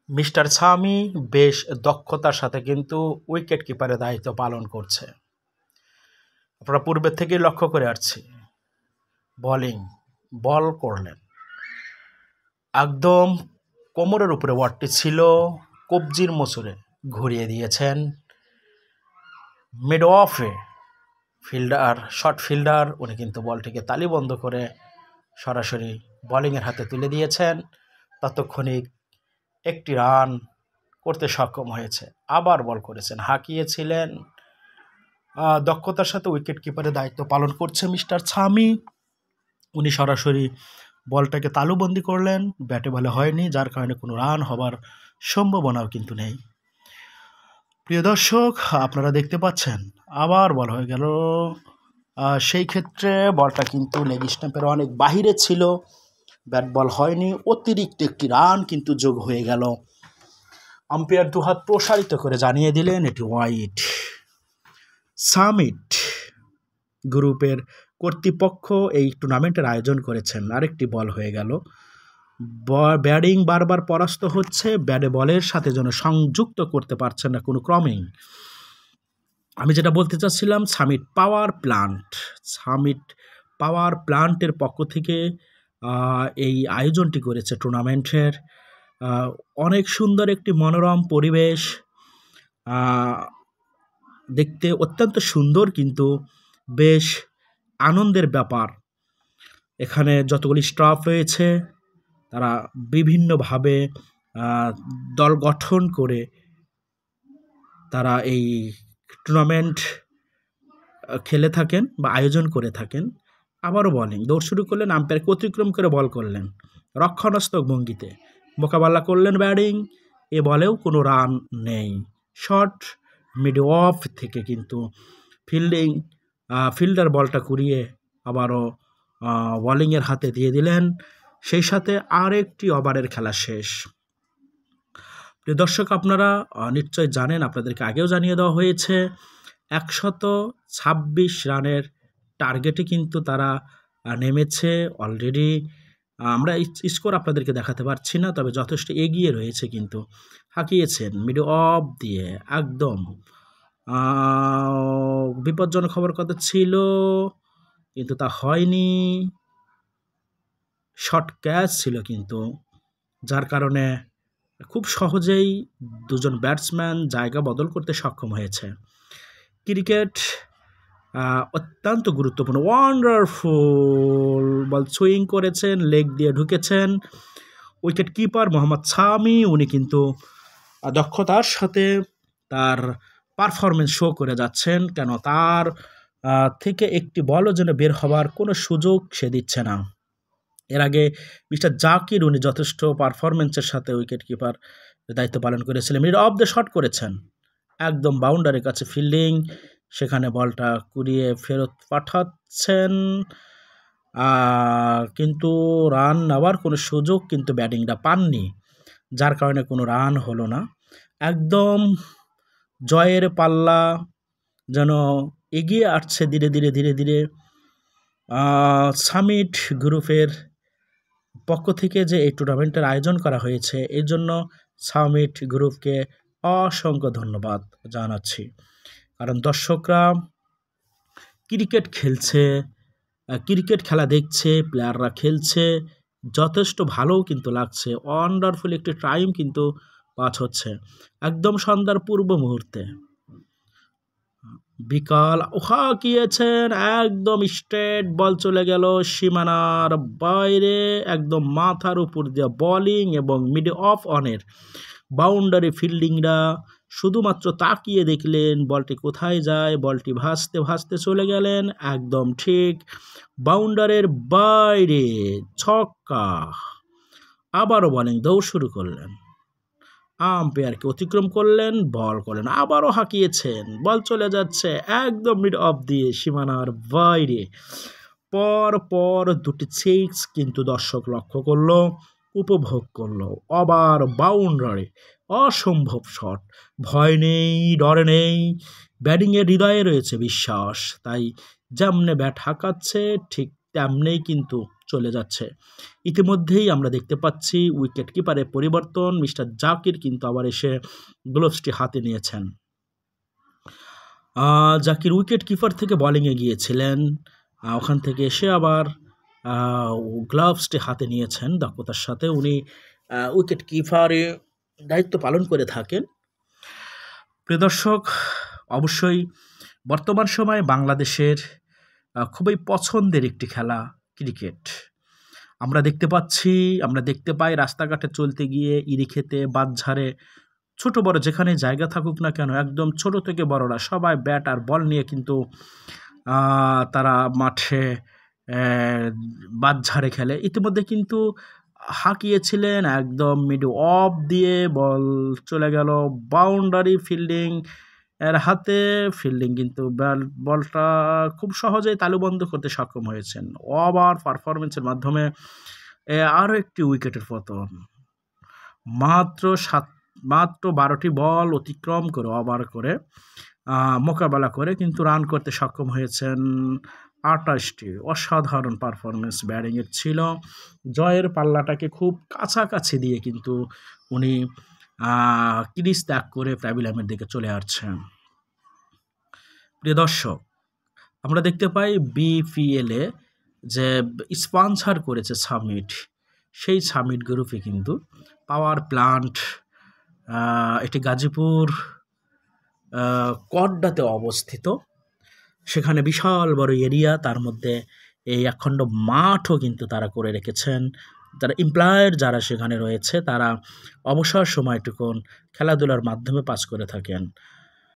Mister Sami বেশ দক্ষতার সাথে কিন্তু উইকেট কিপারের দায়িত্ব পালন করছে। আপনারা পূর্বের থেকেই লক্ষ্য করে আসছি। বল করলেন একদম কোমরের উপরে বলটি ছিল, কবজির মোচড়ে ঘুরিয়ে দিয়েছেন মিড অফে। শর্ট ফিল্ডার উনি কিন্তু বলটিকে তালিবন্ধ করে সরাসরি বোলিংয়ের হাতে তুলে দিয়েছেন। ততক্ষণিক একটি রান করতে সক্ষম হয়েছে। আবার বল করেছেন, হাঁকিয়েছিলেন। দক্ষতার সাথে উইকেট কিপারের দায়িত্ব পালন করছে মিস্টার সামি। উনি সরাসরি বলটাকে তালুবন্দি করলেন, ব্যাটে বলে হয়নি, যার কারণে কোনো রান হবার সম্ভাবনাও কিন্তু নেই। প্রিয় দর্শক, আপনারা দেখতে পাচ্ছেন আবার বল হয়ে গেল। সেই ক্ষেত্রে বলটা কিন্তু লেগ স্টাম্পের অনেক বাহিরে ছিল, ব্যাট বল হয়নি, অতিরিক্ত একটি রান কিন্তু যোগ হয়ে গেল। আম্পায়ার দুহাত প্রসারিত করে জানিয়ে দিলেন এটি ওয়াইড। সামিট গ্রুপের কর্তৃপক্ষ এই টুর্নামেন্টের আয়োজন করেছেন। আরেকটি বল হয়ে গেল। ব্যাটিং বারবার পরাস্ত হচ্ছে, ব্যাটে বলের সাথে যেন সংযুক্ত করতে পারছেন না কোনো ক্রমেই। আমি যেটা বলতে চাচ্ছিলাম, সামিট পাওয়ার প্লান্টের পক্ষ থেকে এই আয়োজনটি করেছে টুর্নামেন্টের। অনেক সুন্দর একটি মনোরম পরিবেশ, দেখতে অত্যন্ত সুন্দর, কিন্তু বেশ আনন্দের ব্যাপার। এখানে যতগুলি স্টাফ রয়েছে তারা বিভিন্নভাবে দল গঠন করে তারা এই টুর্নামেন্ট খেলে থাকেন বা আয়োজন করে থাকেন। আবারও বোলিং, দৌড় শুরু করলেন, আম্পায়ারকে অতিক্রম করে বল করলেন, রক্ষণাত্মক ভঙ্গিতে মোকাবেলা করলেন ব্যাটিং। এ বলেও কোনো রান নেই। শর্ট মিড অফ থেকে কিন্তু ফিল্ডার বলটা কুড়িয়ে আবারও বোলিংয়ের হাতে দিয়ে দিলেন। সেই সাথে আরেকটি ওভারের খেলা শেষ। প্রিয় দর্শক, আপনারা নিশ্চয় জানেন, আপনাদেরকে আগেও জানিয়ে দেওয়া হয়েছে, 126 রানের টার্গেটে কিন্তু তারা নেমেছে অলরেডি। আমরা স্কোর আপনাদেরকে দেখাতে পারছি না, তবে যথেষ্ট এগিয়ে রয়েছে। কিন্তু হাঁকিয়েছেন মিড অফ দিয়ে, একদম বিপজ্জনক খবর কথা ছিল, কিন্তু তা হয়নি। শর্ট ক্যাচ ছিল কিন্তু, যার কারণে খুব সহজেই দুজন ব্যাটসম্যান জায়গা বদল করতে সক্ষম হয়েছে। ক্রিকেট অত্যন্ত গুরুত্বপূর্ণ, ওয়ান্ডারফুল বল সুইং করেছেন, লেগ দিয়ে ঢুকেছেন। উইকেট কিপার মোহাম্মদ সামি উনি কিন্তু দক্ষতার সাথে তার পারফরমেন্স শো করে যাচ্ছেন। কেন তার থেকে একটি বলও যেন বের হবার কোনো সুযোগ সে দিচ্ছে না। এর আগে মিস্টার জাকির উনি যথেষ্ট পারফরমেন্সের সাথে উইকেট কিপার দায়িত্ব পালন করেছিলেন। মিড অফ দ্য শট করেছেন, একদম বাউন্ডারির কাছে ফিল্ডিং, সেখানে বলটা কুড়িয়ে ফেরত পাঠাচ্ছেন, কিন্তু রান নেওয়ার কোনো সুযোগ কিন্তু ব্যাটিংটা পাননি, যার কারণে কোনো রান হলো না। একদম জয়ের পাল্লা যেন এগিয়ে আসছে ধীরে ধীরে। সামিট গ্রুপের পক্ষ থেকে যে এই টুর্নামেন্টের আয়োজন করা হয়েছে, এর জন্য সামিট গ্রুপকে অসংখ্য ধন্যবাদ জানাচ্ছি। কারণ দর্শকরা ক্রিকেট খেলছে, ক্রিকেট খেলা দেখছে, প্লেয়াররা খেলছে, যথেষ্ট ভালোও কিন্তু লাগছে। ওয়ান্ডারফুল একটি টাইম কিন্তু পাস হচ্ছে, একদম সন্ধ্যার পূর্ব মুহূর্তে। বিকাল হাঁকিয়েছেন, একদম স্ট্রেট বল চলে গেল সীমানার বাইরে, একদম মাথার উপর দিয়ে বোলিং এবং মিড অফ অনের বাউন্ডারি ফিল্ডিংরা শুধুমাত্র তাকিয়ে দেখলেন বলটি কোথায় যায়। বলটি ভাসতে চলে গেলেন একদম ঠিক বাউন্ডারির বাইরে, ছক্কা। আবারও বোলিং, দৌড় শুরু করলেন, আম্পায়ারকে অতিক্রম করলেন, বল করলেন, আবারও হাঁকিয়েছেন, বল চলে যাচ্ছে একদম মিড অফ দিয়ে সীমানার বাইরে। পর দুটি সিক্স কিন্তু দর্শক লক্ষ্য করলো, উপভোগ করলো। আবার বাউন্ডারি, অসম্ভব শট। ভয় নেই, ডর নেই, ব্যাটিংয়ের হৃদয়ে রয়েছে বিশ্বাস। তাই যেমনে ব্যাট হাঁকাচ্ছে ঠিক তেমনেই কিন্তু চলে যাচ্ছে। ইতিমধ্যেই আমরা দেখতে পাচ্ছি উইকেট কিপারের পরিবর্তন, মিস্টার জাকির কিন্তু আবার এসে গ্লোভসটি হাতে নিয়েছেন। জাকির উইকেট কিপার থেকে বোলিংয়ে গিয়েছিলেন, ওখান থেকে এসে আবার গ্লাভসটি হাতে নিয়েছেন দক্ষতার সাথে। উনি উইকেট কিপারে দায়িত্ব পালন করে থাকেন। প্রিয় দর্শক, অবশ্যই বর্তমান সময়ে বাংলাদেশের খুবই পছন্দের একটি খেলা ক্রিকেট। আমরা দেখতে পাই রাস্তাঘাটে চলতে গিয়ে, ইরি খেতে, বাঁধঝাড়ে, ছোট বড় যেখানে জায়গা থাকুক না কেন, একদম ছোট থেকে বড়রা সবাই ব্যাট আর বল নিয়ে কিন্তু তারা মাঠে বাঁধঝাড়ে খেলে। ইতিমধ্যে কিন্তু হাঁকিয়েছিলেন, একদম মিড অফ দিয়ে বল চলে গেল বাউন্ডারি ফিল্ডিং এর হাতে। ফিল্ডিং কিন্তু বলটা খুব সহজেই তালুবন্ধ করতে সক্ষম হয়েছেন। ওভার পারফরমেন্সের মাধ্যমে আরও একটি উইকেটের পতন। মাত্র 12টি বল অতিক্রম করে ওভার করে মোকাবেলা করে কিন্তু রান করতে সক্ষম হয়েছেন 28টি। অসাধারণ পারফরমেন্স ব্যাটিংয়ের ছিল। জয়ের পাল্লাটাকে খুব কাছাকাছি দিয়ে কিন্তু উনি ক্রিজ ত্যাগ করে প্যাভিলিয়নের দিকে চলে আসছেন। প্রিয় দর্শক, আমরা দেখতে পাই বিপিএলে যে স্পন্সর করেছে সামিট, সেই সামিট গ্রুপে কিন্তু পাওয়ার প্লান্ট, এটি গাজীপুর কড্ডাতে অবস্থিত। সেখানে বিশাল বড় এরিয়া, তার মধ্যে এই একখণ্ড মাঠও কিন্তু তারা করে রেখেছেন। যারা এমপ্লয়ার যারা সেখানে রয়েছে তারা অবসর সময়টুকুন খেলাধুলার মাধ্যমে পাস করে থাকেন।